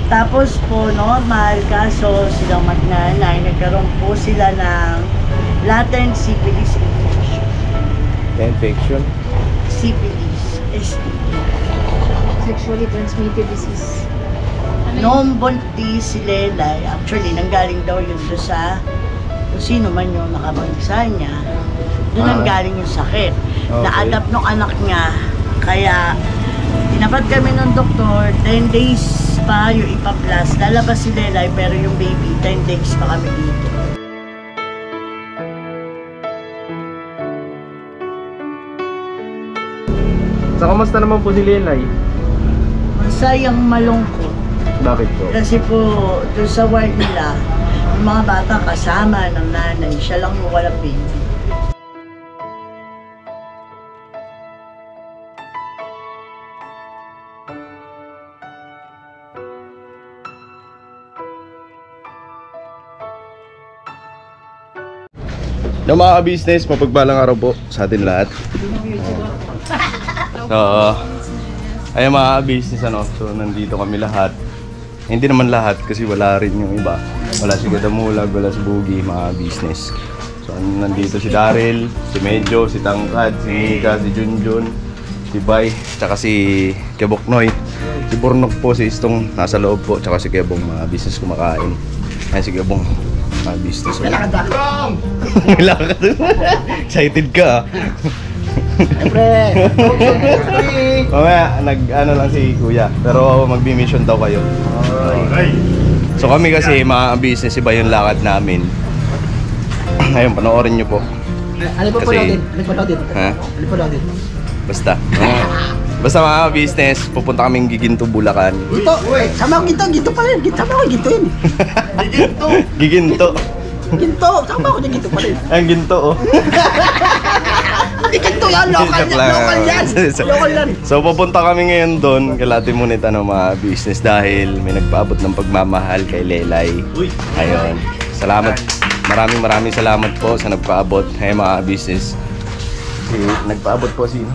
Tapos po, normal, kaso silang magnanay, nagkaroon po sila ng latent syphilis infection. Infection? Syphilis, STD. Sexually transmitted disease. Noong buntis si Lelay, actually, nanggaling daw yun doon sa kung sino man yung nakabangsa niya. Doon nanggaling yung sakit. Okay. Na-adapt ng anak niya, kaya tinapat kami ng doktor, 10 days pa yung ipaplas. Lalabas si Lelay, pero yung baby, 10 days pa kami dito. So, kamusta naman po si Lelay? Masayang malungkot. Bakit po? Kasi po, doon sa ward nila, yung mga bata kasama ng nanay, siya lang yung walang baby. No, mga ka-business, mapagpalang araw po sa atin lahat. So, ayun mga ka-business, ano, so nandito kami lahat. Hindi naman lahat kasi wala rin yung iba. Wala si Gadamulag, wala si Boogie, mga ka-business. So, nandito si Daryl, si Medyo, si Tangkad, si Mika, si Junjun, si Bay, tsaka si Keboknoy. Si Burnok po, si Istong nasa loob po, tsaka si Kebong, mga business kumakain. Ayan si Kebong. Business. Kailangan dakong! Kailangan ka. Excited ka. Siyempre, mamaya, nag-ano lang si Kuya. Pero magbi-mission daw kayo. So kami kasi mga business, iba yung lakad namin. Ayun, panoorin nyo po. Ano po Kasi- din? Ha? Ano po din? Basta. Basta mga business, pupunta kaming Giginto, Bulacan. Gito! Sama ko ginto! Ginto pala yun! Sama ko ginto yun! Giginto. Ginto! Sama ko yung ginto pala yun! Ang ginto, oh. Hindi ginto yan! Local Joke yan! lang. Local yan! Local yan! So pupunta kami ngayon doon kay Ate Monita ng mga business dahil may nagpaabot ng pagmamahal kay Lelay. Ayun. Salamat. Maraming salamat po sa nagpaabot. Hey mga business. Nagpaabot po sino?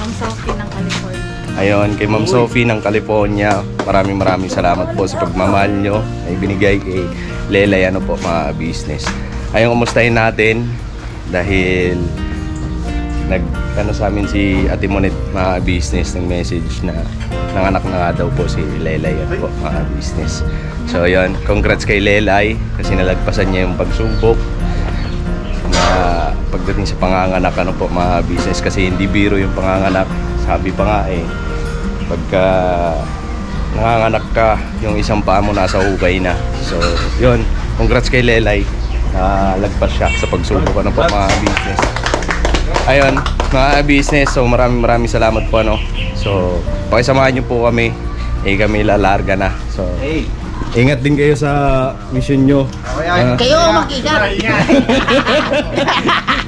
Ma'am Sophie ng California. Ayun, kay Ma'am Sophie ng California. Maraming salamat po sa pagmamahal nyo na ibinigay kay Lelay, ano po mga business. Ayun, kumustahin natin dahil nag-ano sa amin si Ate Monet, mga business, ng message na nanganak na nga daw po si Lelay, ano po mga business. So ayun, congrats kay Lelay kasi nalagpasan niya yung pagsubok na pagdating sa panganganak, ano po mga business, kasi hindi biro yung panganganak. Sabi pa nga pagka nanganganak ka, yung isang paa mo nasa hukay na. So yun, congrats kay Lelay, lagpas siya sa pagsubok, ano po mga business. Ayun mga business, so maraming salamat po, ano. So pakisamahan niyo po kami, kami lalarga na. So ingat din kayo sa mission nyo. Kayo mag-ingat!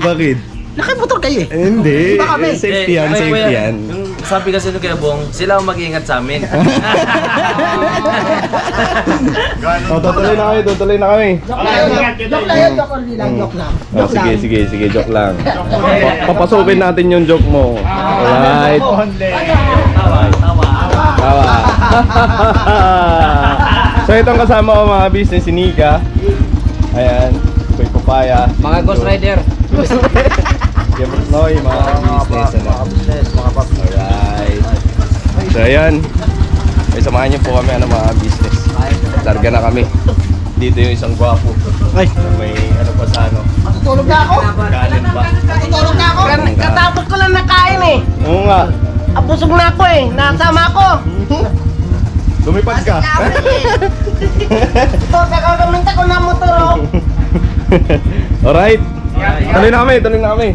Bakit? Nakimotor kayo eh! Hindi. Baka kami. Safety yan, safety yan. Yung sabi kasi nung kaya Bong, sila ang mag-iingat sa amin. Oh, tutuloy na kami. Joke lang yun! Joke lang! Oh, sige, joke lang. Papasukin natin yung joke mo. Alright. Tawa. So itong kasama ko mga business, si Nika. Ayan, Boy Papaya. Mga Ghost Rider. Noy, mga business. Alright. So ayan, ay samahan niyo po kami, ano, mga business. Larga na kami. Dito yung isang gwapo. Ay, may ano pa sa ano. Matutulog na ako! Kanin pa. Matutulog na ako! katapos ko lang nakain eh. Oo nga. Abusog na ako eh. Nasama ko. Lumipad ka. Ito, kakagamit ako ng motor oh. Alright. Tuloy na kami.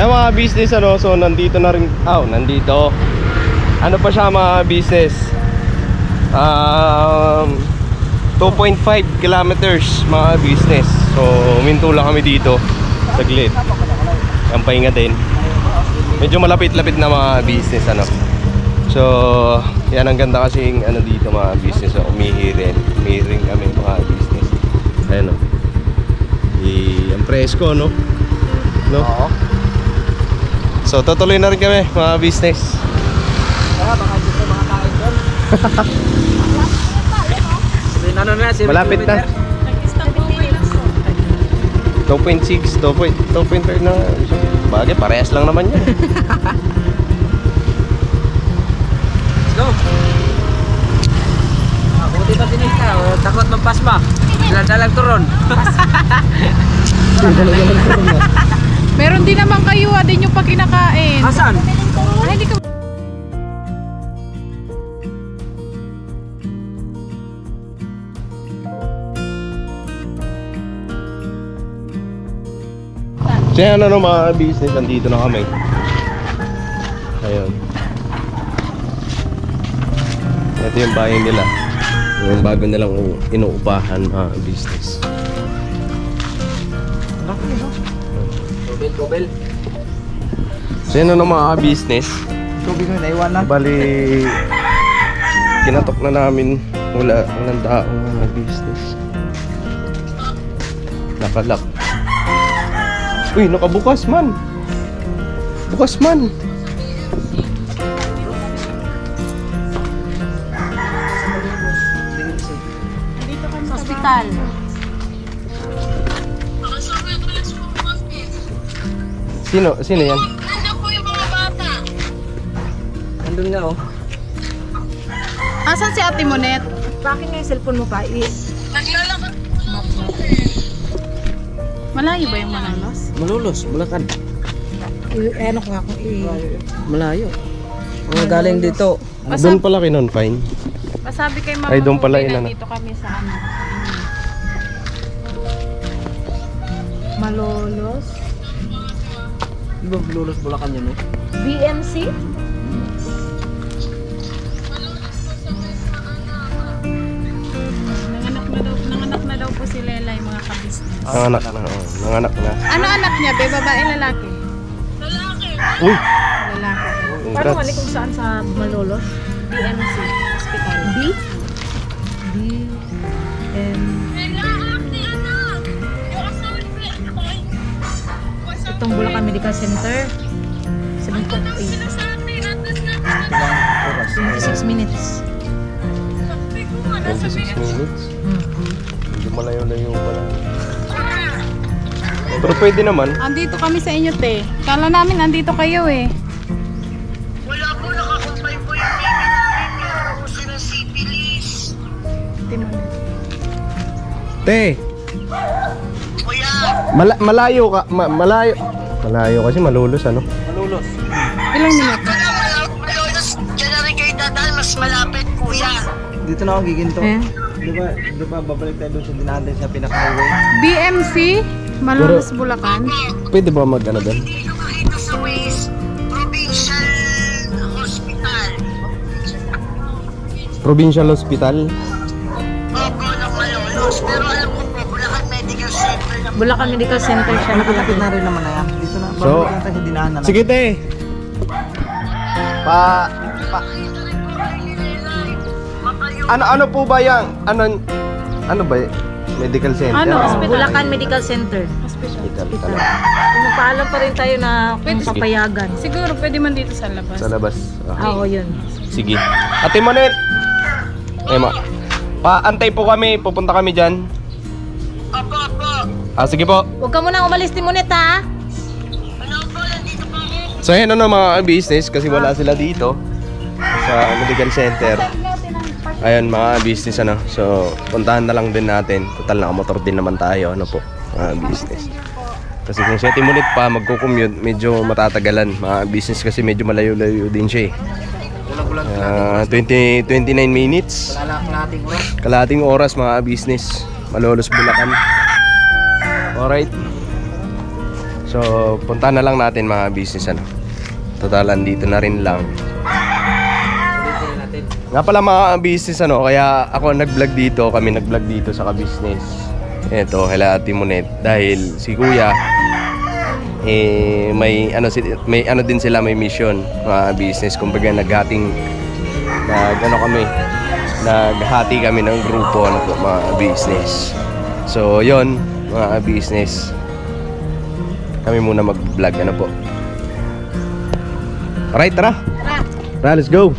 Ay mga business ano, so nandito na rin, nandito. Ano pa siya mga business? 2.5 kilometers mga business. So huminto lang kami dito saglit. Ang pahinga din. Medyo malapit-lapit na mga business ano. So yan ang ganda kasing ano dito mga business. So, umihiring kami mga business. Ayan o. Ang presko no? No? Oo. So tutuloy na rin kami mga business. Kaya baka dito mga kain doon. Ano na, Malapit na. 2.6, 2.5 na. Bagay, parehas lang naman yan. Let's go. Buti pa din ka, takot magpasma. Dalag turon. Meron din naman kayo, din yung pag kinakain. Asan? Ay, hindi ka... So yan ano mga business, nandito na kami. Ayun. Ito yung bahay nila. Yung bago nilang inuupahan mga business. Kobel. So yan ano mga business. Tubig mo naiwanan. Bali, kinatok na namin. Walang taong mga business. Nakalak. Uy, nakabukas man. Bukas man. Sa ospital. Sino yan? Andun nga oh. Asan si Ate Monet? Bakit nga yung cellphone mo pa? Malayo ba yung Manalos? Malulos, Bulacan. Ano ko ako Malayo. Mga galing dito. Doon pala kay Non-Fine. Pasabi kay Mama Ay, doon pala Ruby yun, na ano? dito kami sa ano. Malolos. Di ba Malulos, Bulacan yun eh? BMC? Nanganak na daw po si Lela yung mga kabisnes. Nanganak na. Nanganak na. Ano anak niya? Be, babae, lalaki? Uy! Lalaki. Paano mali Congrats. kung saan sa Malolos? BMC Hospital. M... Itong Bulacan Medical Center. 7.8. 26 minutes. 26 minutes. Hindi malayo-layo pala. Pero pwede naman. Andito kami sa inyo, te. Kala namin andito kayo eh. Wala po, nakakumpay po yung baby namin. Meron po silang syphilis. Te! Kuya, Malayo ka. Malayo. Malayo kasi malulos ano. Malulos. Ilang minuto? Malolos, dyan na rin kayo dadaan. Mas malapit, kuya. Dito na ako giginto. Eh? Di ba babalik tayo doon sa dinadal sa pinaka-highway? BMC Malolos, Bulacan. Pwede ba mag ano doon? Dito makita sa Waze, Provincial Hospital. Provincial Hospital. Opo, ng Malolos. Pero alam ko po, Bulacan Medical Center na Bulacan Medical Center siya. Nakatapit na rin naman na yan. Dito na. So, Babalik tayo sa dinaanan na. Sige te! Ano po ba yan? Ano ba? Medical center? Ano? Bulacan Medical Center. Hospital talaga. Kung magpaalam pa rin tayo na Pwede. papayagan. Siguro pwede man dito sa labas. Sa labas. Oo, yun. Sige. Ate Monet! Paantay po kami. Pupunta kami dyan. Opo, opo. Sige po. Huwag ka muna umalis, Timonet, ha? Ano po, nandito po ako. So yan ano mga business kasi wala sila dito sa medical center. Ayun mga business ano. So puntahan na lang din natin. Total nakamotor din naman tayo ano po mga business. Kasi kung siya timulit pa magko-commute medyo matatagalan mga business kasi medyo malayo-layo din siya eh. 29 minutes. Kalahating oras mga business. Malolos Bulacan. Alright. So, punta na lang natin mga business ano. Totalan dito na rin lang. Nga pala mga business ano, kaya ako nag-vlog dito, kami nag-vlog dito sa ka-business. Ito, kila Ate Monet dahil si Kuya may ano din sila, may mission mga business. Kumbaga naghati kami ng grupo ano po, mga business. So, yon mga business. Kami muna mag-vlog ano po. Alright, tara. Tara, let's go.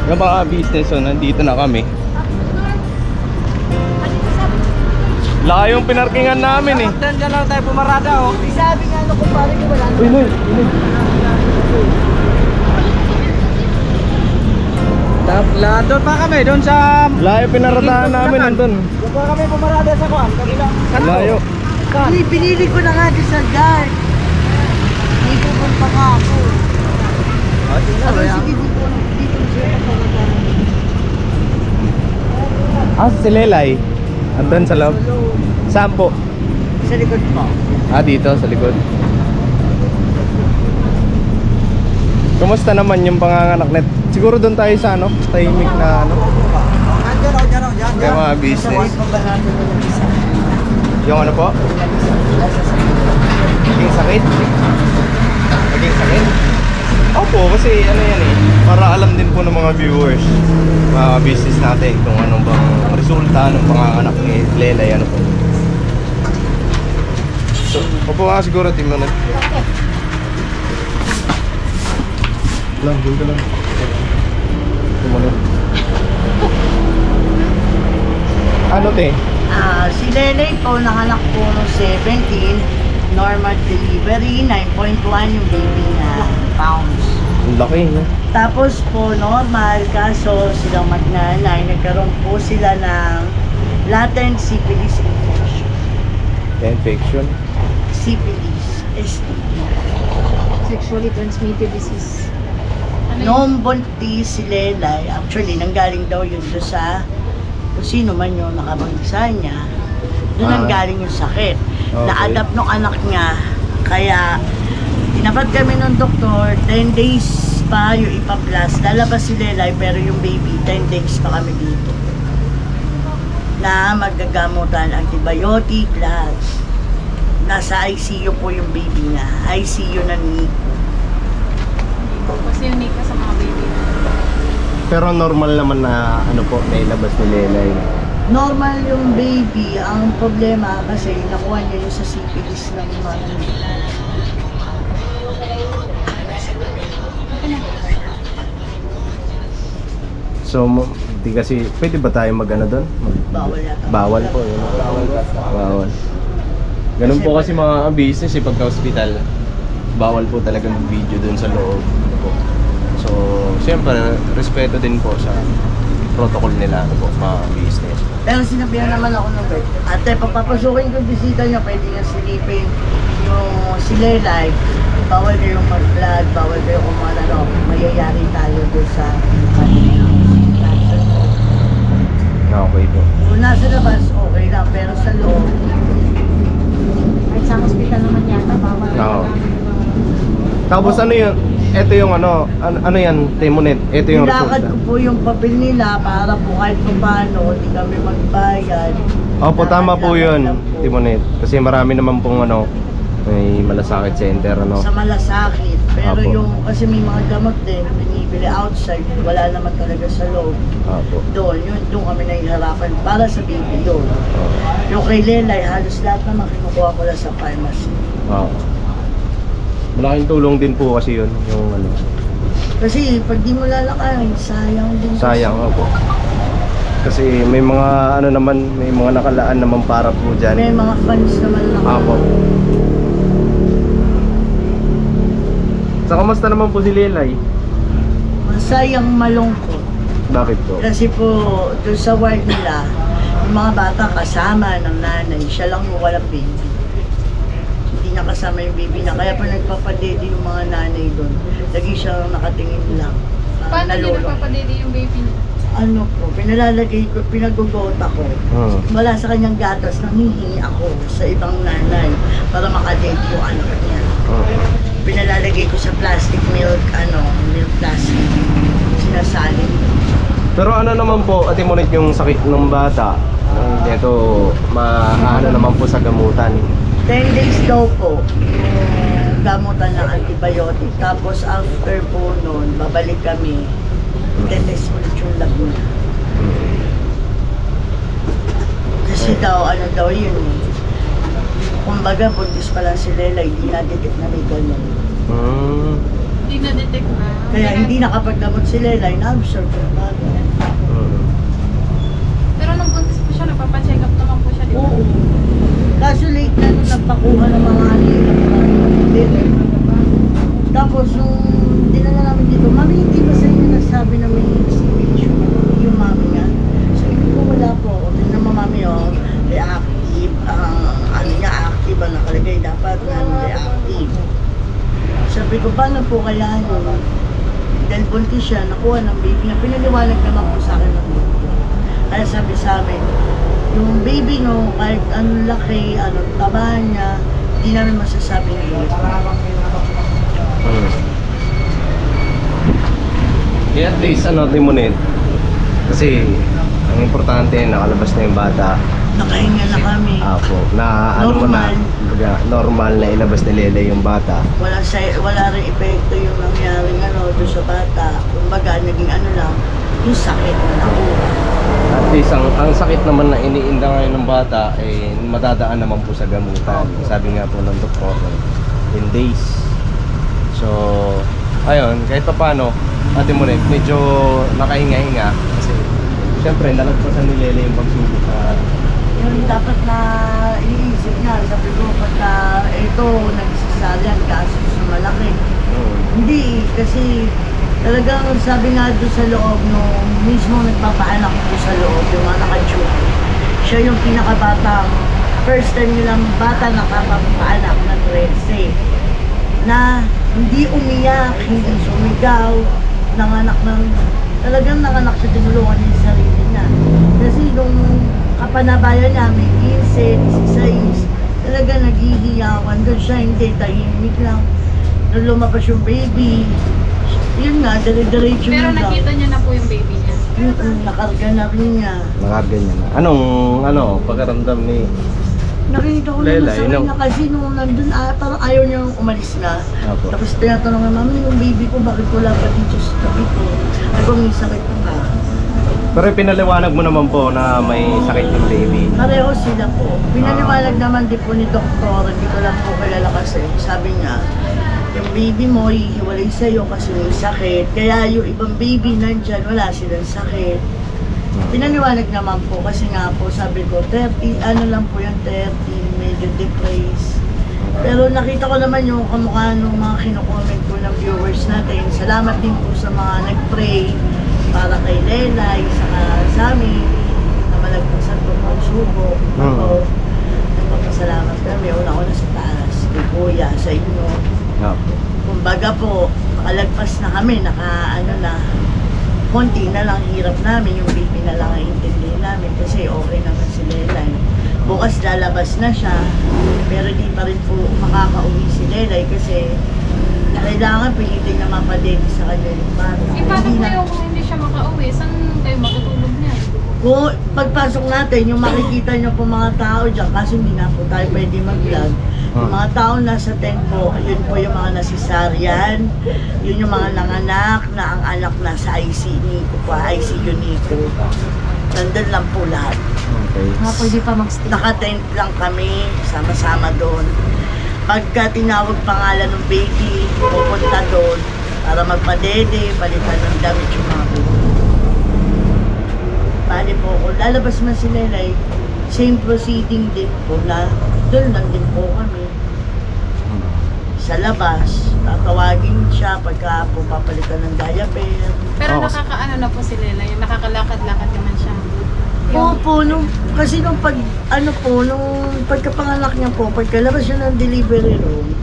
Yung mga business, so nandito na kami. Laki yung pinarkingan namin eh. Diyan lang tayo pumarada oh. Sabi nga ano kung pare ko wala. Uy, Noy. Doon pa kami, doon sa... Layo pinaradahan namin nandun. Doon pa kami pumarada sa kuwan. Layo. Pinili ko na nga din sa guard. Hindi ko pa nga ako. Sabi sige dito siya pa. Si Lelay. Andun sa loob. Saan po? Sa likod po. Dito sa likod. Kumusta naman yung panganganak net? Siguro doon tayo sa ano, tahimik na ano. Diyan. Kaya mga business. Yung ano po? Naging sakit? Naging sakit? Opo, kasi ano yan eh. Para alam din po ng mga viewers, mga business natin kung anong bang resulta ng panganganak ni Lelay, ano po. So, opo nga siguro, team na lang, doon ka lang. Tumunod. Ano te? Si Lelay po, nanganak po noong 17, normal delivery, 9.1 yung baby na pounds. Ang laki, no? Tapos po, normal, kaso silang magnanay, nagkaroon po sila ng latent syphilis infection. Infection? Syphilis, STD. Sexually transmitted disease. Noong buntis si Lelay, actually, nanggaling daw yun doon sa kung sino man yung nakabagsa niya. Doon nanggaling yung sakit. Okay. Na-adapt nung anak niya, kaya tinapat kami ng doktor, 10 days pa yung ipaplas. Lalabas si Lelay, pero yung baby, 10 days pa kami dito. Na magagamutan, antibiotic, lahat. Nasa ICU po yung baby na. ICU na NICU. Kasi unique ka sa mga baby. Pero normal naman na ano po, nailabas ni Lelay. Normal yung baby. Ang problema kasi nakuha niya yung sa syphilis ng mga So, di kasi, pwede ba tayo mag-ano doon? bawal yata. Bawal po yun. Bawal. Ganun po kasi mga business eh, pagka-hospital. Bawal po talaga mag-video doon sa loob. Ano po. So, siyempre, respeto din po sa protocol nila, ano po, mga business. Pero sinabihan naman ako ng vet, ate, papapasukin ko bisita niya, pwede nga silipin yung si Lelay. Bawal kayong mag-vlog, bawal kayong kumalano. Mayayari tayo doon sa kanila. Okay po. Kung nasa labas, okay lang. Pero sa loob, Kahit sa hospital naman yata, bawal. Oo. Tapos ano yun? Ito yung ano yan, Timonet? Ito yung nilakad resulta. ko po yung papel nila para po kahit kung paano, hindi kami magbayad. Opo, tama po Lakad-lakad yun, lang po. Timonet. Kasi marami naman pong ano, may malasakit center, ano. Sa malasakit. Pero Apo. yung, kasi may mga gamot din, binibili outside, wala naman talaga sa loob. Opo. Doon kami nahihirapan para sa baby yun. Oo. Yung kay Lelay, halos lahat naman kinukuha ko lang sa pharmacy. Oo. Malaking tulong din po kasi yun, yung ano. Kasi pag di mo lalakarin, sayang din. Sayang nga po. Kasi may mga ano naman, may mga nakalaan naman para po dyan. May mga fans naman na. Apo. Sa kamusta naman po si Lelay? Masayang malungkot. Bakit po? Kasi po, doon sa ward nila, yung mga bata kasama ng nanay, siya lang yung walang baby. Hindi niya kasama yung baby na. Kaya pa nagpapadede yung mga nanay doon. Lagi siya nakatingin lang. Paano niyo nalulungkot. nagpapadede yung baby niyo? Ano po, pinalalagay ko, pinagugota ko. Wala sa kanyang gatas, nanghihingi ako sa ibang nanay para makadate yung anak niya. Pinalalagay ko sa plastic milk, milk plastic. Sinasalin. Pero ano naman po, Ate Monet, yung sakit ng bata? Ito, maano naman po sa gamutan. 10 days daw po yung gamutan ng antibiotic. Tapos after po noon, babalik kami. Tetes ulit yung lab niya. Kasi daw, yun eh. Kumbaga, buntis pa lang si Lela, hindi na-detect na may ganyan. Hindi na-detect na. Kaya hindi nakapagdamot si Lela, na-absorb yung bago. Pero nung buntis po siya, nagpapacheck up naman po siya, di ba? Oo. Kaso late na nung nagpakuha ng mga tapos nung dinala namin dito, mami, hindi ba sa inyo nasabi na may exhibition? Yung mami nga. Sabi ko, wala po. O, tingnan mo mami, reactive. Active ang nakalagay. Dapat reactive. Sabi ko, paano po kaya yun? Dahil buntis siya, nakuha ng baby niya. Pinaliwanag naman po sa akin ng baby. Kaya sabi sa amin, yung baby no, kahit anong laki, anong taba niya, hindi namin masasabi niya. Kaya at least, Ate Monet, kasi ang importante, nakalabas na yung bata. Nakahinga na kami. Apo, na ano mo na, normal na ilabas ni Lele yung bata. Wala rin epekto yung nangyaring doon sa bata. Kumbaga, naging lang, yung sakit na nakuha. At least, ang sakit naman na iniinda ngayon ng bata, madadaan naman po sa gamutan. Sabi nga po ng doktor, 10 days. So, ayun, kahit pa paano, Ate Monet, medyo nakahinga-hinga. Kasi, syempre, nalagpasan ni Lele yung pagsubok sa... Yung dapat na iniisip niya, sabi ko, pagka ito, nagsisalyan, kaso sa malaki. Hindi, kasi talagang sabi nga doon sa loob, mismo nagpapaanak ko sa loob, yung mga naka-tube. Siya yung pinakabatang, first time nilang bata nakapapaanak na 13. Na hindi umiyak, hindi sumigaw, talagang nanganak siya, tinulungan niya yung sarili niya. Kasi nung kapanabayan niya, may 15, 16, talaga naghihiyawan. Doon siya, hindi, tahimik lang. Nung lumabas yung baby, yun nga, dire-diretso Pero lang. nakita niya na po yung baby niya. Nakarga na rin niya. Nakaganyan na. Anong pagkaramdam ni Nakita ko Lela, naman sa kanya kasi nung nandun, parang ayaw niyang umalis na. Apo. Tapos tinatanong nga, mami, yung baby ko, bakit wala pa dito sa tabi ko? Ako, may sakit pa. Pero pinaliwanag mo naman po na may sakit yung baby. Pareho sila po. Pinaliwanag naman din po ni doktor, hindi ko lang po kilala kasi. Sabi niya, yung baby mo hihiwalay sa'yo kasi may sakit. Kaya yung ibang baby nandyan, wala silang sakit. Pinaliwanag naman po kasi nga po sabi ko 30, lang po yung 30, medyo depressed. Pero nakita ko naman yung kamukha ng mga kinukomment ko ng viewers natin. Salamat din po sa mga nag-pray para kay Lelay, saka sa amin, na malagpasan po ang subo. Ako, nagpapasalamat kami. Una-una sa taas, kay Kuya, sa inyo. Kumbaga po, makalagpas na kami, konti na lang hirap namin, yung baby na lang ang intindihin namin kasi okay naman si Lelay. Bukas lalabas na siya, pero di pa rin po makakauwi si Lelay kasi kailangan pilitin na mapadede sa kanya yung bata. Paano po yung kung hindi siya makauwi? Saan kayo matutulog niya? Kung pagpasok natin, yung makikita nyo po mga tao dyan, kasi hindi na po tayo pwede mag-vlog. Yung mga tao nasa tent po, yun po yung mga nasisaryan, yun yung mga nanganak na ang anak nasa ICU Nico. Nandun lang po lahat. Okay. Pwede pa mag-stay. Naka-tent lang kami, sama-sama doon. Pagka tinawag pangalan ng baby, pupunta doon para magpadede, palitan ng damit yung mga baby. Bali po, kung lalabas man si Lelay, same proceeding din po na doon lang din po kami. Sa labas, tatawagin siya pagka po papalitan ng diaper. Pero nakakaano na po si Lela, yung nakakalakad-lakad naman siya. Opo, kasi nung pagkapanganak niya po, pagkalabas niya ng delivery room,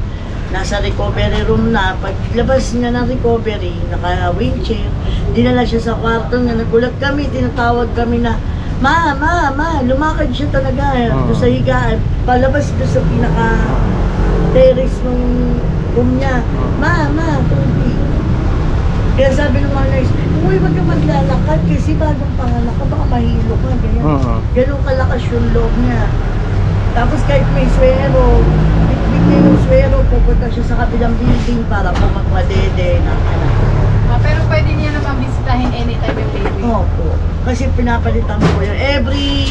nasa recovery room na, paglabas niya ng recovery, naka-wheelchair, dinala siya sa kwarto niya, nagulat kami, tinatawag kami na, Ma, lumakad siya talaga, doon sa higaan, palabas doon sa pinaka-terrace ng room niya, Ma, tubig. Kaya sabi ng mga nurse, uy, wag ka maglalakad kasi bagong panganak ka, baka mahilo ka, ganyan. Ganun kalakas yung loob niya. Tapos kahit may swero, bitbit niya yung swero, pupunta siya sa kabilang building para po magpadede ng anak. Pero pwede niya naman bisitahin anytime yung baby. Opo. Kasi pinapalitan ko yun. Every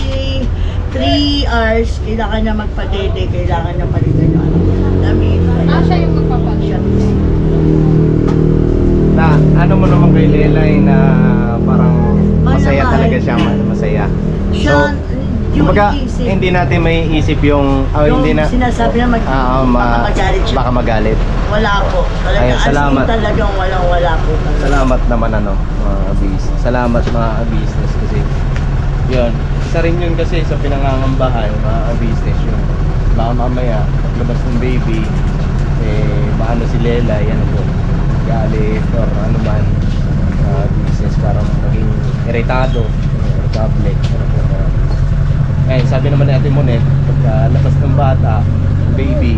3 hours, kailangan niya magpadede, kailangan niya palitan yung anak. Damit. Siya yung magpapalit. Na ano mo naman kay Lelay na parang masaya Mahal. talaga siya, masaya. Siya, yung Kumbaga, isip. hindi natin may isip yung Yung hindi na sinasabi na baka magalit siya. baka magalit. Wala po. Talaga, Ayun, salamat. talagang wala po. Salamat naman mga business. Salamat mga business kasi yun. Isa rin yun kasi sa pinangangambahan mga business yun. Baka mamaya paglabas ng baby maano si Lelay po galit or ano man business parang maging iritado public. Sabi naman natin Monet pagka labas ng bata baby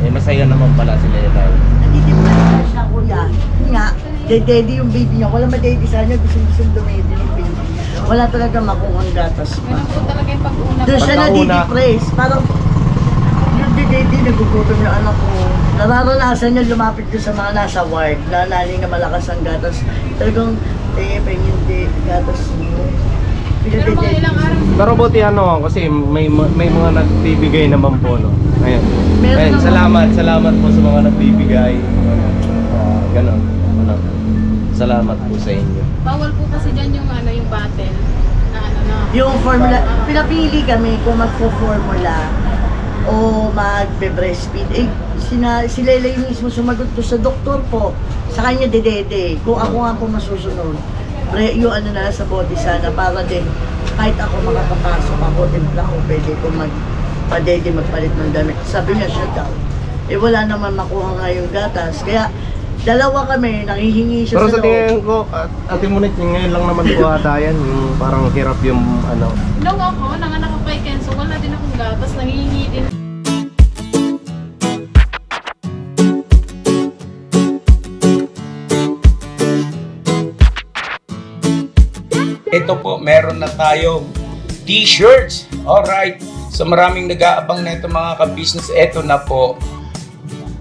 masaya naman pala si Lelay. Nanditiplan siya kuya. Nga, daddy yung baby niya. Wala madaddy sa kanya. Gusto dumedi yung baby. Wala talaga makuhang gatas. Ganun po talaga yung pag-una. Doon siya Pagkauna. nadidepress. Parang yung daddy nagugutom yung anak ko. Nararanasan niya lumapit doon sa mga nasa ward na naling na malakas ang gatas. Talagang, pengin gatas niyo. Pero mga ilang araw. Pero buti kasi may mga nagbibigay naman po no. Ayun. Meron naman. Salamat po sa mga nagbibigay. Ganon. Salamat po sa inyo. Bawal po kasi dyan yung yung battle na Yung formula, pinapili kami kung magpo-formula o magbe-breastfeed. Si Lelay mismo sumagot to sa doktor po. Sa kanya dedede. Kung ako nga po masusunod. Yung na sa body sana para din kahit ako makakapasok ako, timpla ko, pwede ko magpadede, magpalit ng damit. Sabi niya siya daw. Wala naman makuha nga yung gatas. Kaya dalawa kami, nakihingi siya Pero sa sa tingin ko, Ate Monet, ngayon lang naman po ata yan, yung parang hirap yung Nung ako, nanganak ako kay Kenzo, wala din akong gatas, nangihingi din. Ito po, meron na tayong t-shirts. Alright. So maraming nag-aabang na ito mga ka-business. Ito na po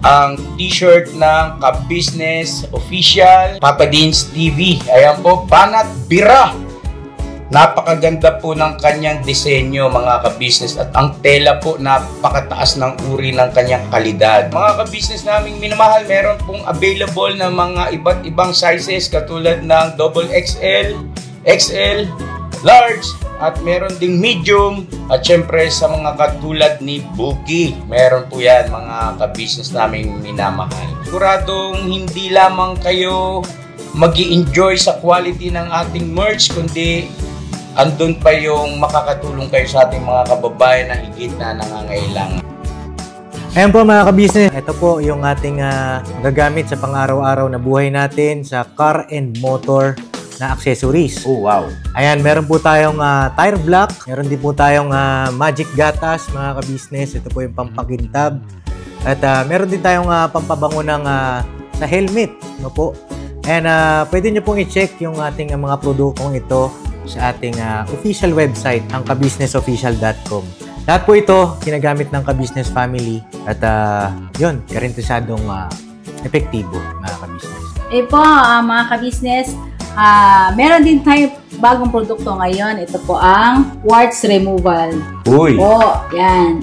ang t-shirt ng ka-business official Papa Dean's TV. Ayan po, Banat Bira. Napakaganda po ng kanyang disenyo mga ka-business at ang tela po napakataas ng uri ng kanyang kalidad. Mga ka-business naming minamahal, meron pong available na mga iba't ibang sizes katulad ng XXL, XL, large, at meron ding medium, at syempre sa mga katulad ni Buki, meron po yan mga ka-business naming minamahal. Siguradong hindi lamang kayo mag-i-enjoy sa quality ng ating merch, kundi andun pa yung makakatulong kayo sa ating mga kababayan na higit na nangangailangan. Ayan po mga ka-business, ito po yung ating gagamit sa pang-araw-araw na buhay natin sa car and motor na accessories. Oh, wow. Ayan, meron po tayong tire block, meron din po tayong magic gatas mga ka-business. Ito po yung pampakintab. At meron din tayong pampabango ng sa helmet, no po. And pwede nyo pong i-check yung ating mga produktong ito sa ating official website, ang kabusinessofficial.com. Lahat po ito ginagamit ng ka-business family at yun, garantisadong epektibo mga ka-business. Po, mga ka-business, meron din tayo bagong produkto ngayon. Ito po ang quartz removal. Uy! Po, yan.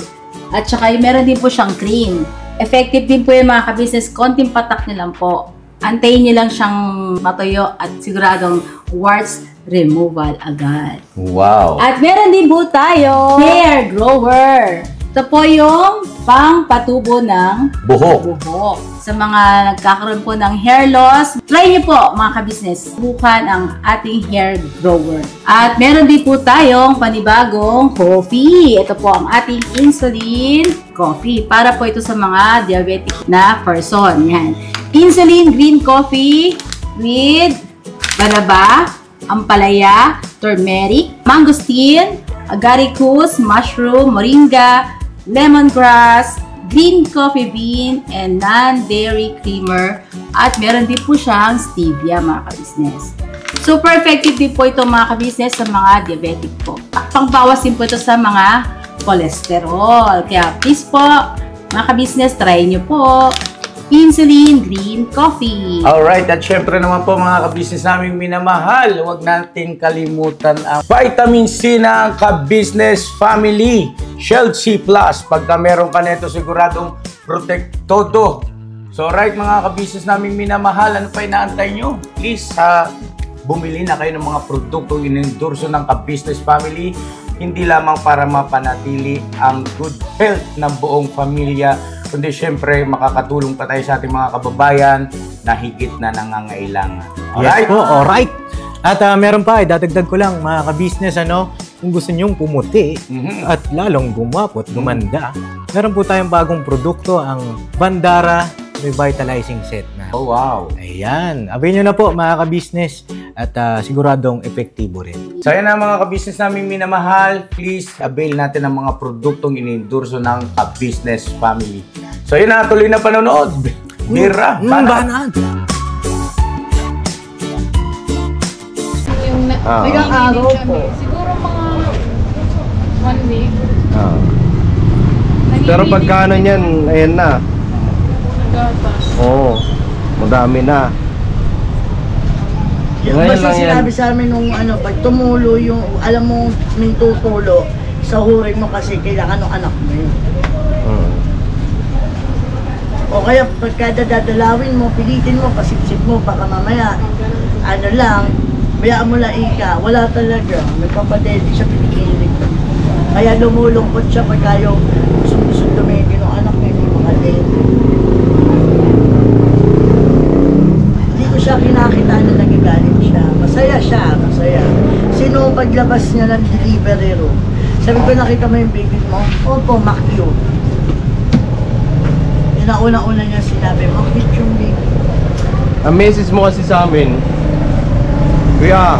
At saka meron din po siyang cream. Effective din po yung mga ka-business. Konting patak nyo lang po. Antayin nyo lang siyang matuyo at siguradong warts removal agad. Wow. At meron din po tayo hair grower. Ito po yung pang-patubo ng Buhok. buhok. Sa mga nagkakaroon po ng hair loss, try niyo po mga ka-business. Subukan ang ating hair grower. At meron din po tayong panibagong coffee. Ito po ang ating insulin coffee. Para po ito sa mga diabetic na person. Yan. Insulin green coffee with banaba, ampalaya, turmeric, mangosteen, agaricus, mushroom, moringa, lemongrass, green coffee bean, and non-dairy creamer. At meron din po siyang stevia mga ka-business. Super effective din po ito mga ka-business sa mga diabetic po. Pangbawas din po ito sa mga cholesterol. Kaya please po mga ka-business, try nyo po insulin green coffee. Alright, at syempre naman po mga ka-business naming minamahal, huwag natin kalimutan ang vitamin C ng ka-business family, Shield C+. Pagka meron ka nito, siguradong protect todo. So right mga ka-business naming minamahal, ano pa inaantay nyo? Please, bumili na kayo ng mga produktong inendorso ng ka-business family, hindi lamang para mapanatili ang good health ng buong pamilya, kundi syempre makakatulong pa tayo sa ating mga kababayan na higit na nangangailangan. Yes po, alright. At meron pa, dadagdag ko lang mga ka-business, kung gusto nyong pumuti at lalong gumapo at gumanda, meron po tayong bagong produkto, ang Bandara Revitalizing Set na. Oh wow! Ayan, avail nyo na po mga ka-business at siguradong epektibo rin. So yan na mga ka-business namin minamahal, please avail natin ang mga produktong inendorso ng ka-business family. So yun na, tuloy na panonood. Bira, banat. Ilang araw po. Siguro mga 1 week. Pero pagka ano niyan, ayan na. Gatas. Oo, madami na. Ngayon Basta lang yan. sinabi sa amin nung pag tumulo yung, alam mo, may tutulo, sahurin mo kasi kailangan ng anak mo yun. O kaya pagka dadalawin mo, pilitin mo, pasipsip mo, baka mamaya, bayaan mo lang ika, wala talaga, may papadedi siya pinikilig. Kaya lumulungkot siya pagka yung gusto dumedi ng anak niya, hindi makadedi. Hindi ko siya kinakita na nagagalit siya. Masaya siya, masaya. Sino paglabas niya ng delivery room? Sabi ko, nakita mo yung baby mo? Opo, makyo. Yun ang una-una niya sinabi, makit yung baby. Ang message mo kasi sa amin, Kuya,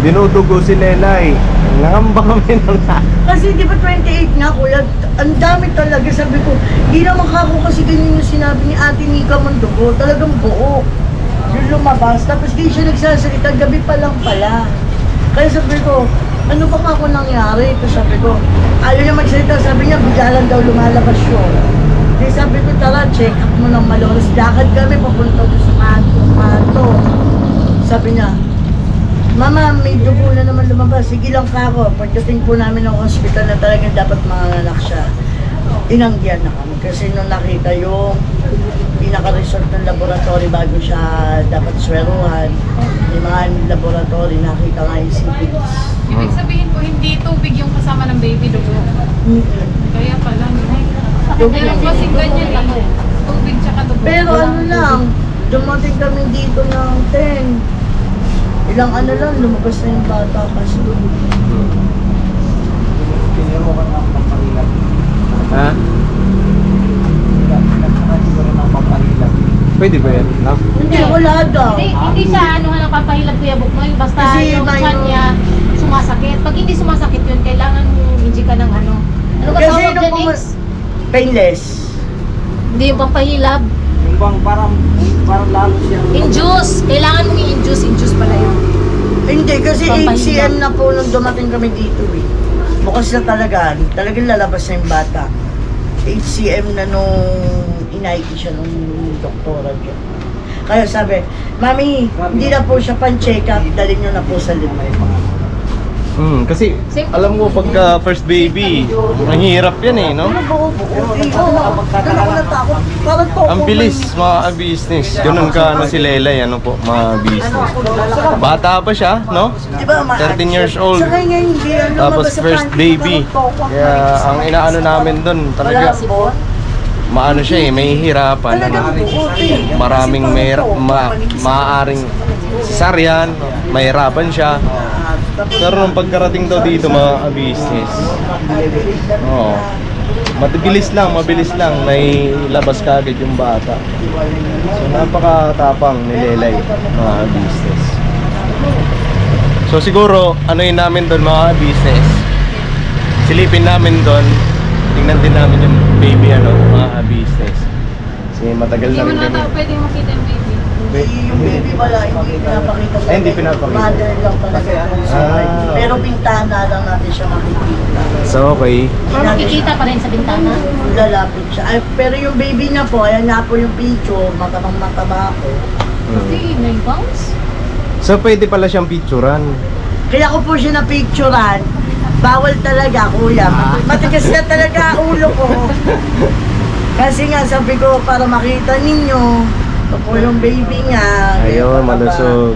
dinudugo si Lelay. Nangamba kami ng Kasi di ba 28 nga kuya, ang dami talaga. Sabi ko, di naman kako kasi ganyan yung sinabi ni Ate Nika Mondugo. Talagang buo. Yung lumabas, tapos di siya nagsasalita, gabi pa lang pala. Kaya sabi ko, ano pa ako nangyari? Ito sabi ko, ayaw niya magsalita, sabi niya, bigla lang daw lumalabas yun. Di sabi ko, tara, check up mo ng Malolos. Lakad kami, papunta ko sa Mato. Sabi niya, Mama, may dugo na naman lumabas. Sige lang ka ako. Pagdating po namin ng hospital na talagang dapat manganak siya, tinanggihan na kami. Kasi nung nakita yung pinaka-resort ng laboratory bago siya dapat sweruhan, yung mga laboratory, nakita nga yung CPDs. Ibig sabihin po, hindi tubig yung kasama ng baby dugo. Kaya pala, meron kasing ganyan lang. Tubig tsaka dugo. Pero ano lang, dumating kami dito ng 10. Ilang lang, lumabas na yung bata kasi doon. Ha? Pwede ba yan? No? Hindi, wala daw. Hindi siya napapahilap Kuya Buknoy, basta Kasi yung may- chan niya sumasakit. Pag hindi sumasakit yun, kailangan hindi ka ng ano. Ano ka Kasi tawag nung dyan, X? painless. Hindi yung pampahilab. Yung bang parang lalo siya. Induce. Kailangan mong i-induce. Induce pala yun. Hindi, kasi Pampahinga. 8cm na po nung dumating kami dito eh. Bukas na talagang lalabas na yung bata. 8cm na nung inaiki siya nung doktora dyan. Kaya sabi, Mami, hindi na po siya pan-check up, dalhin nyo na po sa limay. Kasi alam mo pagka first baby, mahirap yan eh, no? Ang bilis mga business. Ganun ka ano si Lelay, ano po mga business. Bata pa siya, no? 13 years old. Tapos first baby. Kaya ang inaano namin doon talaga maano siya eh, may hirapan. Ano? Maraming maaaring cesarean, mahirapan siya. Pero nung pagkarating daw dito mga business, mabilis lang, may labas kagad yung bata. So napakatapang ni Lelay mga business. So siguro ano yun namin doon mga business, silipin namin doon, tingnan din namin yung baby ano mga business. Kasi matagal na rin kami. Pwede makita yung baby. Yung baby wala, hindi pinapakita. Ay, hindi pinapakita. Mother lang talaga. Pero bintana lang natin siya makikita. So okay. Pero makikita pa rin sa bintana. Lalapit siya. Ay, pero yung baby niya po, ayan nga po yung picture, matabang-mataba ako. Hindi, 9 pounds. So pwede pala siyang picturean. Kaya ko po siya na-picturean, bawal talaga, kuya. Matigas na talaga ulo ko. Kasi nga, sabi ko, para makita ninyo, ito po yung baby niya. Ayun, malusog.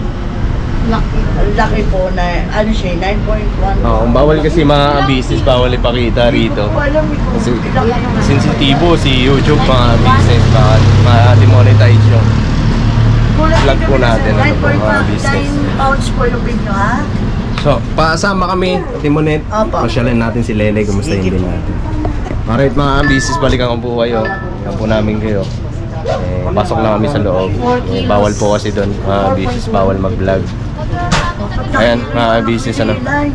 Ang laki po na, ano siya, 9.1. Oo, bawal kasi mga business, bawal ipakita rito. Kasi sensitibo si YouTube mga business, baka ma-demonetize yung vlog po natin, ano po, mga business. 9 pounds po yung big nyo, ha? So, pasama kami, Timonet. Opo. Pasyalan natin si Lelay, kumustahin din natin. Alright mga business, balikan ko po kayo. Yan po namin kayo. Pasok na kami sa loob. Bawal po kasi doon, mga business, bawal mag-vlog. Ayan, mga business, ano? 4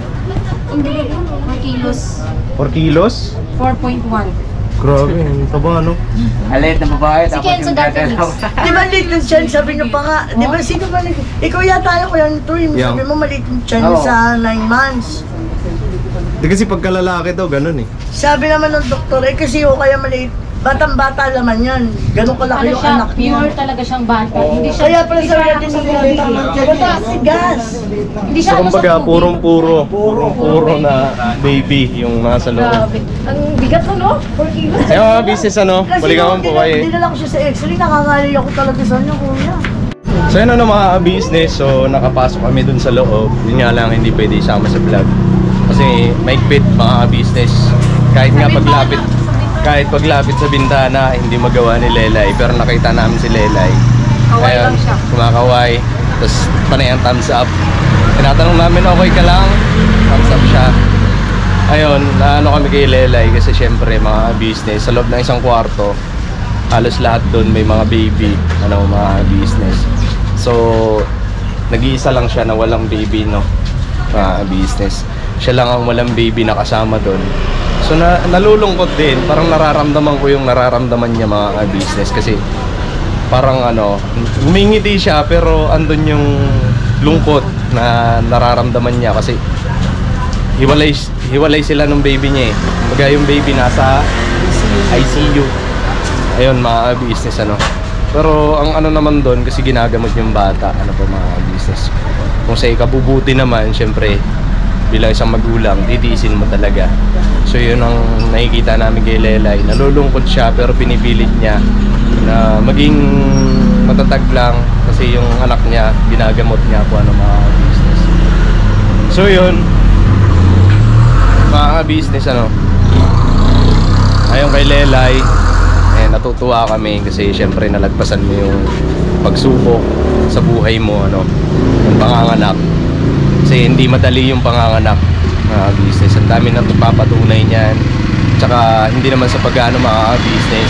kilos. 4 kilos? 4.1. Grabe, ang taba, ano? Alit na babae, Si tapos Kenzo yung dati dadalaw. Di ba maliit yung tiyan? Sabi nyo pa nga, di ba sino ba ikaw yata yung kuya nito, yung Yeah. sabi mo maliit yung tiyan Oo. sa 9 months. Di kasi pagkalalaki daw, ganun eh. Sabi naman ng doktor, kasi o kaya maliit, batang-bata naman yan. Ganun kalaki Ano yung siya, anak niya. pure talaga siyang bata. Hindi siya, Kaya pala hindi sabi siya natin sa sa baby. si gas. Hindi siya So ano sa kumbaga, tubig. puro na baby yung nasa loob. Grabe. Ang bigat mo, no? 4 kilos. Ayun mga business, ano? Balikan mo po kayo. Dinala ko siya sa X-ray, nakangali ako talaga sa kanya, kuya. So yun ano mga business, so nakapasok kami dun sa loob. Yun nga lang, hindi pwede isama sa vlog. Kasi maigpit mga business. Kahit paglapit sa bintana, hindi magawa ni Lelay. Pero nakita namin si Lelay. Kaway lang siya. Kumakaway. Tapos panay ang thumbs up. Tinatanong namin, okay ka lang? Thumbs up siya. Ayun, naano kami kay Lelay kasi syempre mga business. Sa loob ng isang kwarto, halos lahat doon may mga baby, mga business. So, nag-iisa lang siya na walang baby, no? Mga business. Siya lang ang walang baby na kasama doon. So nalulungkot din, parang nararamdaman ko yung nararamdaman niya mga business kasi parang humingiti siya pero andun yung lungkot na nararamdaman niya kasi hiwalay sila ng baby niya eh. Kumbaga yung baby nasa ICU. Ayun mga business Pero ang naman doon kasi ginagamot yung bata, mga business. Kung sa ikabubuti naman, syempre bilang isang magulang, titiisin mo talaga. So yun ang nakikita namin kay Lelay. Nalulungkot siya pero pinipilit niya na maging matatag lang kasi yung anak niya, ginagamot niya kung mga business. So yun, mga business ayon kay Lelay, natutuwa kami kasi syempre nalagpasan mo yung pagsubok sa buhay mo, yung panganganak. Kasi hindi madali yung panganganak, business. Ang dami nang papatunay niyan. Tsaka hindi naman sa pag-ano mga business.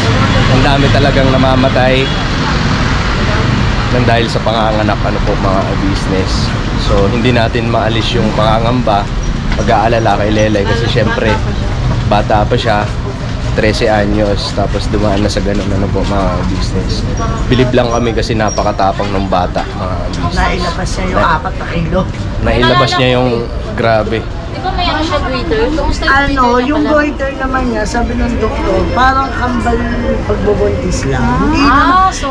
Ang dami talagang namamatay nang dahil sa panganganak mga business. So hindi natin maalis yung pangangamba, pag-aalala kay Lelay kasi syempre bata pa siya, 13 anyos, tapos dumaan na sa ganun mga business. Bilib lang kami kasi napakatapang ng bata mga business. Nailabas niya yung 4 na kilo. Nailabas niya yung grabe. Di ba may ano siya goiter? Kumusta yung Ano, goiter niya yung pala? goiter naman niya, sabi ng doktor, parang kambal pagbubuntis lang.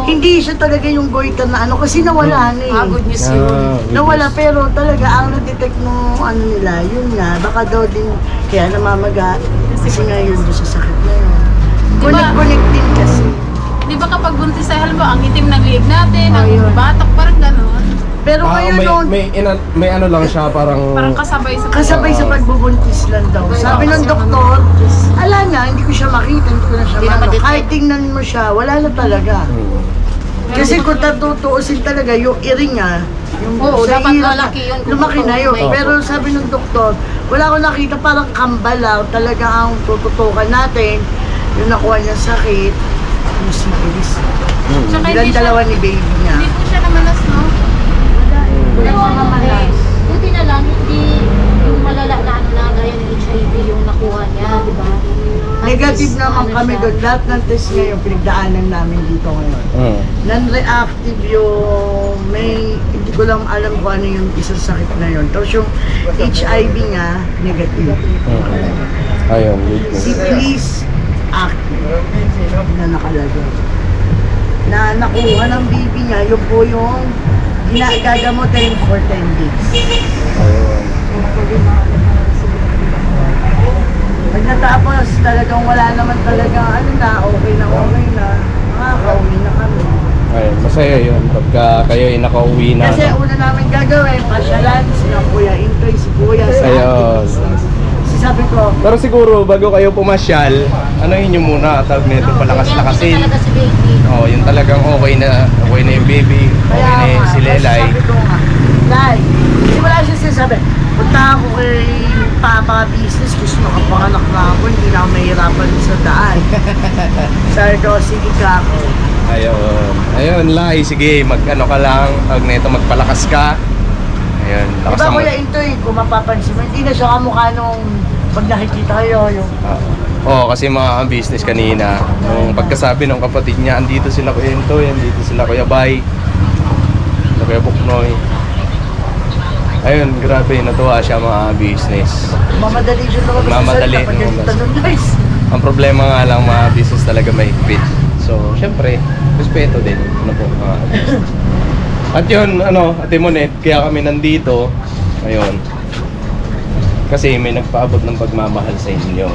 Hindi siya talaga yung goiter na ano, kasi nawala na eh. Good news yun. Nawala, pero talaga ang na-detect nung ano nila, yun nga, baka daw din kaya namamaga kasi nga yun doon sa sakit na yun. Connect din kasi. Di ba kapag buntis sa halimbawa, ang itim ng liig natin, ang Ayun. batak, parang gano'n. Pero ngayon noon, may ano lang siya, parang... Parang kasabay sa kasabay sa pagbubuntis lang daw. Sabi ng doktor, ala na, hindi ko siya makita, hindi ko na siya Hindi na mano. ma-detect. Kahit tingnan mo siya, wala na talaga. Kasi kung tatutuusin talaga, yung iri niya, yung Oo, sa dapat iri, lalaki yun kung lumaki na yun. may- Pero sabi ng doktor, wala ko nakita, parang kambal lang. Talaga ang tututukan natin, yung nakuha niya sakit, yung syphilis. Tsaka Ilan hindi siya, dalawa ni baby niya. hindi po siya namalas, no? Pero ano, buti na lang, hindi yung malala na ano na gaya ng HIV yung nakuha niya, di ba? At Negative least, naman ano kami siya. doon. Lahat ng test ngayon, pinagdaanan namin dito ngayon. Non-reactive yung hindi ko lang alam kung ano yung isang sakit na yun. Tapos yung HIV nga, negative. Ayun, good news. Syphilis, active na nakalagay. Na nakuha ng baby niya, yun po yung ginagamotin for 10 days. Ayun. Pag natapos, talagang wala naman talagang ano na, okay na, makakauwi na kami. Ayun, masaya yun pagka kayo ay nakauwi na. Kasi una namin gagawin, pasyalan, sila Kuya Intoy, si Kuya, sa Ayun. Kasi sabi ko, Pero siguro, bago kayo pumasyal, ano yun yung muna, tawag nito, palakas-lakasin. Talaga si baby. Oo, yung talagang okay na yung baby, okay na yung si Lelay. Sabi ko nga, Lay, hindi wala siya sinasabi, punta ako kay Papa Business, gusto makapanganak na ako, hindi na ako mahirapan sa daan. Sabi ko, sige ka ako. Ayun, Lai, sige, mag-ano ka lang, tawag nito, magpalakas ka. Ayun, lakas Diba ang Kuya Intoy, kung mapapansin mo, hindi na siya kamukha nung pag nakikita kayo, yung Oo, kasi mga business kanina, nung pagkasabi ng kapatid niya, andito sila Kuya Intoy, andito sila Kuya Bay, sila Kuya Buknoy. Ayun, grabe, natuwa siya mga business. mamadali siya naman Mamadali, pag no, ganito tanong guys. Ang problema nga lang mga business talaga mahigpit. So, syempre, respeto din. Ano po, mga business. At yun, Ate Monet, kaya kami nandito, ayun, kasi may nagpaabot ng pagmamahal sa inyo.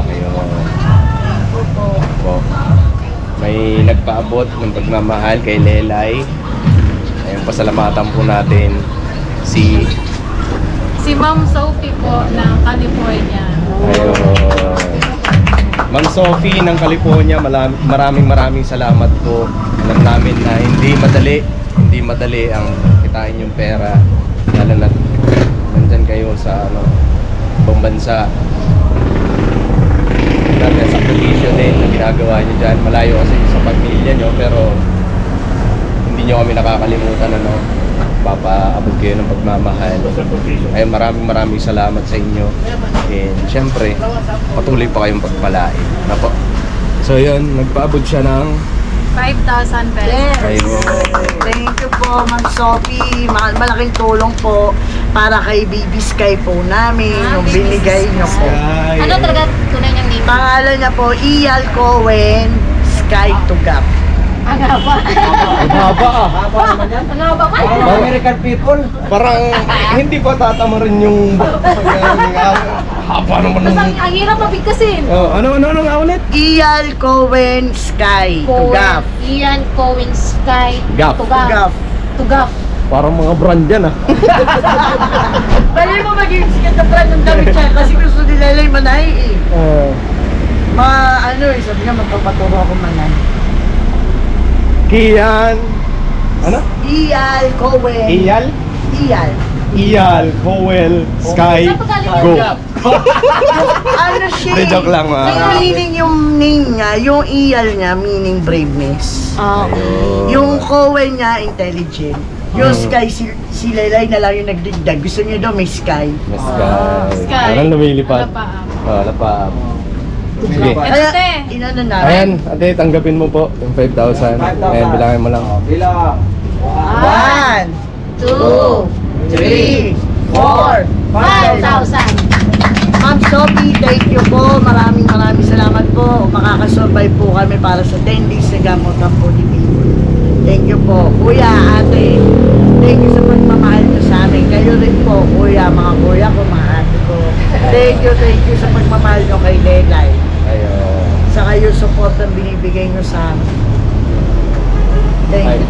Ayun. Po. May nagpaabot ng pagmamahal kay Lelay. Ayun, pasalamatan po natin si Ma'am Sophie po ng California. ayun. Ma'am Sophie ng California, maraming salamat po. Alam namin na hindi madali ang kitain yung pera. Lalo na nandyan kayo sa ibang bansa. Dami ang sakripisyo din na ginagawa nyo dyan. Malayo kasi sa pamilya nyo, pero hindi nyo kami nakakalimutan. Papaabot kayo ng pagmamahal. Ayun, maraming salamat sa inyo. And syempre, patuloy pa kayong pagpalain. So yun, nagpaabot siya ng 5,000 pesos. Yes. Ayun. Thank you po, Ma'am Sophie. Malaking tulong po para kay Baby Sky po namin. Yung Baby binigay niyo po. Ano talaga tunay niyang name? Pangalan niya po, Iyal Cohen Sky Tugap. Ang haba. Haba Ang haba pa. American people. Parang hindi pa tatama rin yung haba naman Tapos ang hirap mabigkasin. ano nga ulit? Iyal Cohen Sky Tugap. Ian Cohen Sky. Gap. Tugap. Tugap. Parang mga brand yan Pwede mo maging sikat na brand ng damit siya kasi gusto nila yung manay eh. Sabi niya magpapaturo ako manay. Kian. Ano? Iyal Cohen. Iyal? Iyal. Iyal, Powell, Sky, Go. Ano siya? De, joke lang, Yung meaning yung name niya, yung Iyal niya, meaning braveness. Yung Cohen niya, intelligent. Yung Sky, si Lelay na lang yung nagdigdag. Gusto niya daw may Sky. Mas Sky. Sky. Parang lumilipad. Lapaam. Lapaam. Sige. Ito, te. Inano namin. Ayan, ate, tanggapin mo po yung 5,000. Ayan, bilangin mo lang. Bilang. 1, 2, 3, 4, 5,000. Ma'am Sophie, thank you po. Maraming salamat po. Makakasurvive po kami para sa 10 days sa gamot ng Pilipino. Thank you po. Kuya, ate, thank you sa pagmamahal nyo sa amin. Kayo rin po, kuya, mga kuya ko, mga ate ko. Thank you sa pagmamahal nyo kay Lelay. Ayun. Sa kayo support ang binibigay nyo sa amin. Thank Ay. you.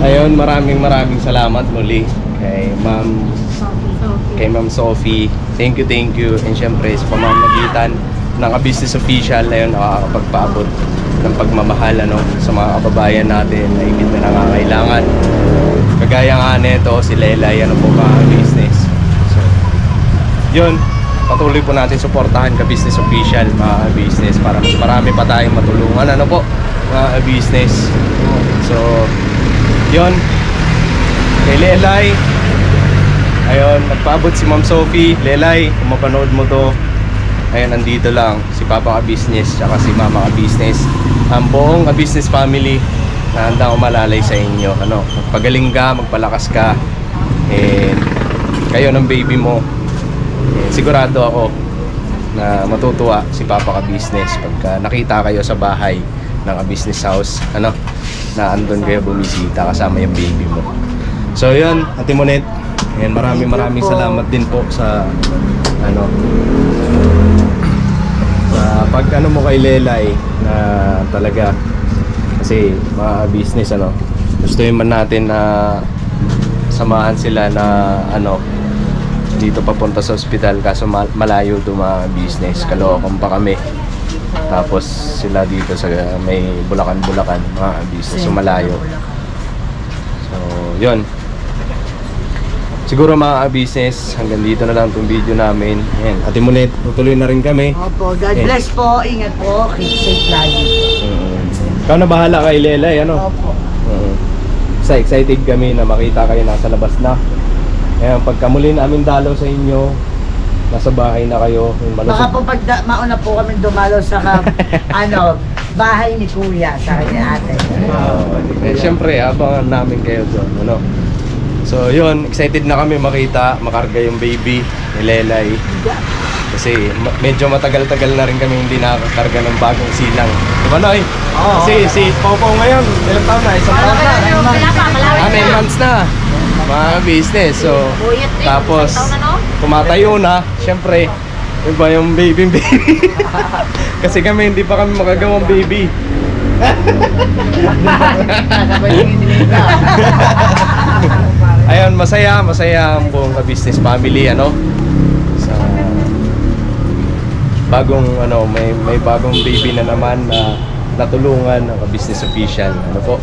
Ayun, maraming salamat muli kay Ma'am Sophie. Thank you. And syempre sa pamamagitan ng business official ayun, nakakapagpaabot ng pagmamahal sa mga kababayan natin na higit na nangangailangan. Kagaya nga nito, si Lelay, po mga business. So, yun, patuloy po natin suportahan ka-business official, mga business, para mas marami pa tayong matulungan, mga business. So, yun, kay Lelay, ayun, nagpaabot si Ma'am Sophie. Lelay, kung mapanood mo to, ayun, nandito lang si Papa ka-business tsaka si Mama ka-business, ang buong ka-business family na handang umalalay sa inyo. Magpagaling ka, magpalakas ka, and kayo ng baby mo, sigurado ako na matutuwa si Papa ka-business pagka nakita kayo sa bahay ng business house, na andun kayo bumisita kasama yung baby mo. So yun, Ate Monet, and maraming salamat din po sa sa pag mo kay Lelay, na talaga kasi mga business gusto man natin na samahan sila na dito papunta sa ospital, kaso malayo to mga business, Caloocan pa kami, tapos sila dito sa may Bulacan mga business, so malayo. So yun, siguro mga business, hanggang dito na lang itong video namin. Ayan, Ate Monet, tutuloy na rin kami. Opo, God bless po, ingat po, keep safe lagi. Ikaw na bahala kay Lelay, Opo. Sa excited kami na makita kayo nasa labas na. Ayan, pagka muli namin dalaw sa inyo, nasa bahay na kayo. Baka po pag mauna po kami dumalo sa bahay ni Kuya, sa kanya ate. Siyempre, abangan namin kayo doon. So yun, excited na kami makarga yung baby ni Lelay. Kasi medyo matagal-tagal na rin kami hindi nakakarga ng bagong silang. Diba, Noy? Kasi si Popo ngayon, ilang taon na? Isang taon na? 9 months na. Mga business. So, tapos tumatayo na, syempre, iba yung baby. Kasi kami hindi pa kami makagawang baby. Ayun, masaya ang buong business family, sa bagong may bagong baby na naman na natulungan ng business official. Po?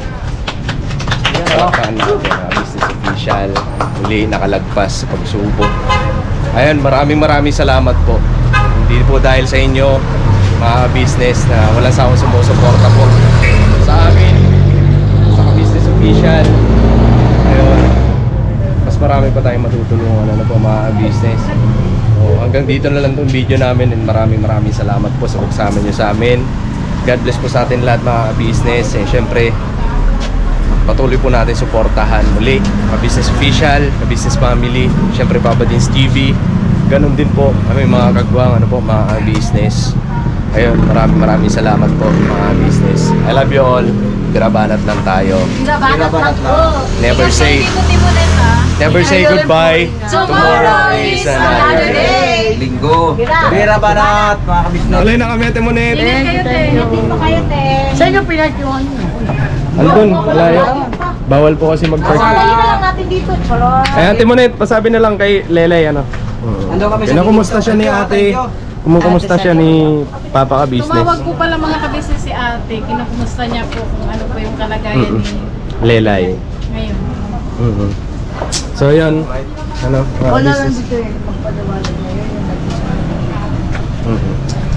Business official muli nakalagpas sa pagsubok. Ayun, maraming salamat po. Hindi po dahil sa inyo, mga business, na wala sa akong sumusuporta po sa amin, sa business official. Ayun, mas marami pa tayong matutulungan po, mga business. So, hanggang dito na lang itong video namin, and maraming salamat po sa pagsama nyo sa amin. God bless po sa atin lahat, mga business, and syempre patuloy po natin suportahan muli mga business official, mga business family, syempre Papa Dins TV. Ganun din po kami mga kagwang mga business. Ayun, maraming salamat po, mga business. I love you all. Birabanat lang tayo. Birabanat lang. Never say goodbye. Tomorrow is another day. Linggo. Birabanat, mga kabisnes. Tuloy na kami, Ate Monet. Ingat kayo, te. Saan yung pinagkiwan nyo? Andun, malayo. Bawal po kasi mag-park. Sandali na lang natin dito. Ay, Ate Monet, pasabi na lang kay Lelay, Kinukumusta siya ni ate. Kumusta siya ni Papa ka-business? Tumawag po pala mga ka-business si ate. Kinukumusta niya po kung ano po yung kalagayan ni Lelay. ngayon. So yun, mga Wala lang business. dito pagpadawalan na yun yung nag-isa.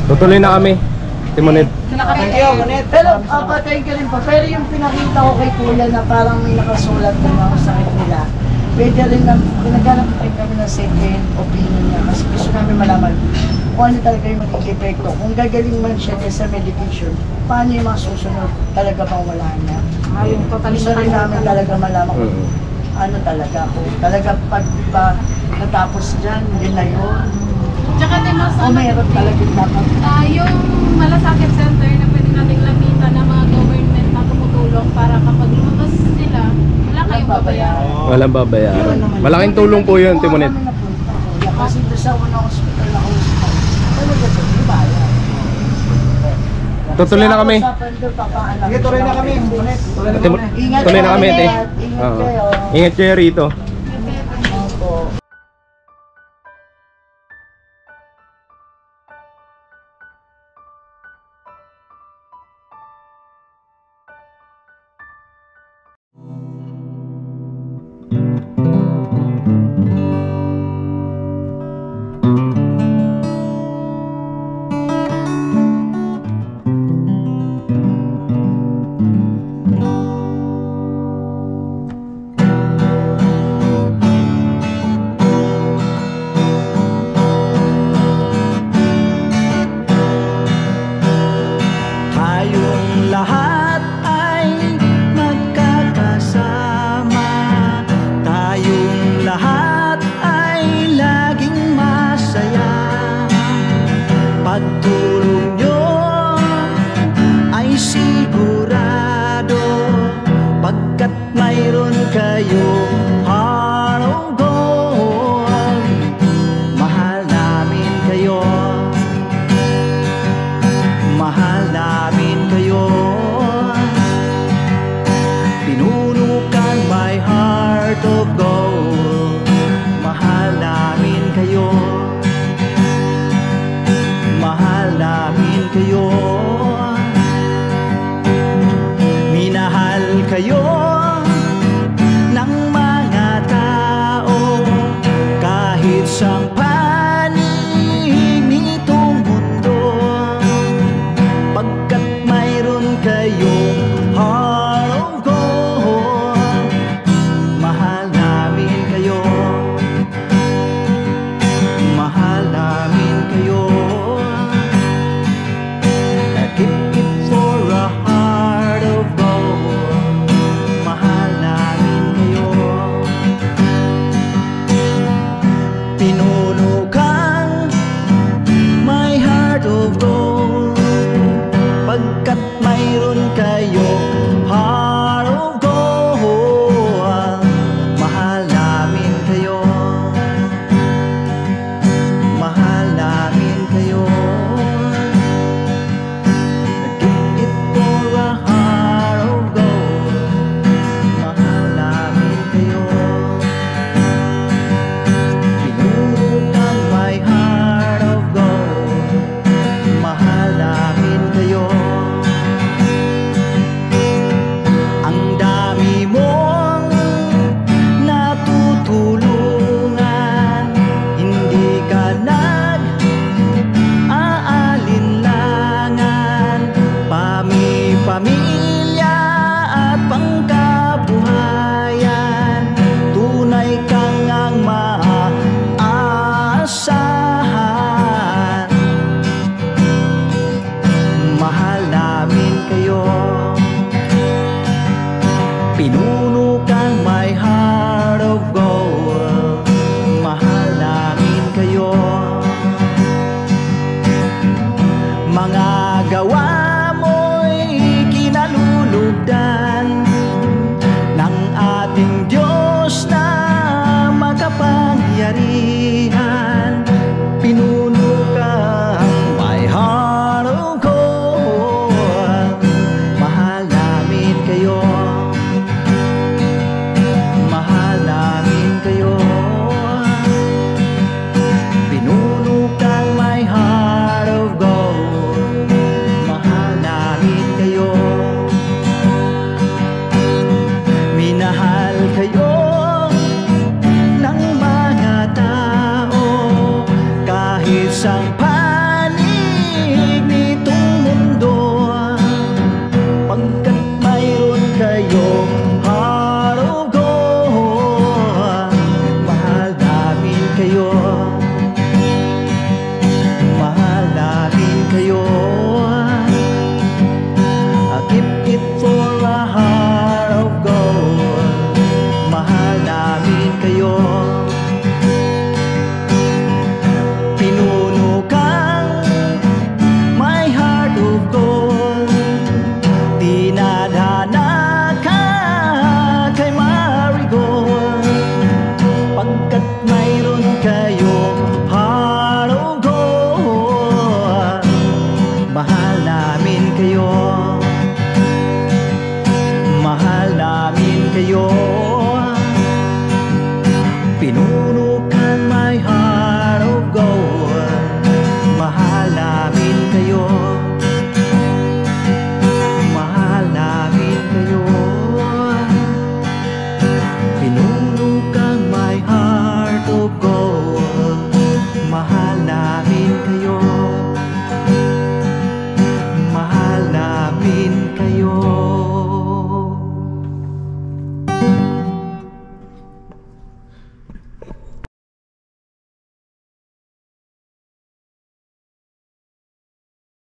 Tutuloy na kami, Timonet. Pero thank you rin po. Pero yung pinakita ko kay Kuya na parang may nakasulat na mga sakit nila, pwede rin na pinaghanap rin kami ng second opinion niya. Kasi gusto namin malaman kung ano talaga yung magiging epekto. Kung gagaling man siya sa medication, paano yung mga susunod talaga bang wala niya? Yung totally Gusto rin namin talaga malaman kung ano talaga kung talaga pag ba natapos dyan, yun na yun. Tsaka din mas O meron talaga dapat. yung malasakit center na pwede nating lapitan ng mga government na tumutulong para kapag lumabas sila, wala kayong babayaran. Walang babayaran. Malaking tulong po yun, Timonet. Kami napunta, kuya, kasi doon sa unang hospital na hospital, talaga doon, di ba? Tutuloy na kami. Sige, tuloy na kami. Tuloy na kami, te. Ingat Oo. kayo. Ingat kayo rito. Opo. Tayong lahat ay magkakasama. Tayong lahat ay laging masaya. Pagtulong nyo ay sigurado, pagkat mayroon kayo heart of gold. Mahal namin kayo. Mahal namin kayo. Pinunukan my heart of gold. Mahal namin kayo. Mahal namin kayo. Minahal kayo ng mga tao kahit sang panig nitong mundo, pagkat mayroon kayong heart of gold. Mahal namin kayo. Mahal namin kayo. Keep it for a heart of gold. Mahal namin kayo. Pinunukan my heart of gold, pagkat mayroon kayo heart of gold. Mahal namin kayo. Mahal namin kayo. Keep it for a heart of gold. Mahal namin kayo. Pinunukan my heart of gold. Mahal namin kayo. Ang dami mong natutulungan, hindi ka nag-aalinlangan. Pamilya at pangkabuhayan, tunay kang ang maaasahan. Mahal namin kayo. Pinunukan my heart of gold. Mahal namin kayo. Mga gawa mo'y kinalulugdan ng ating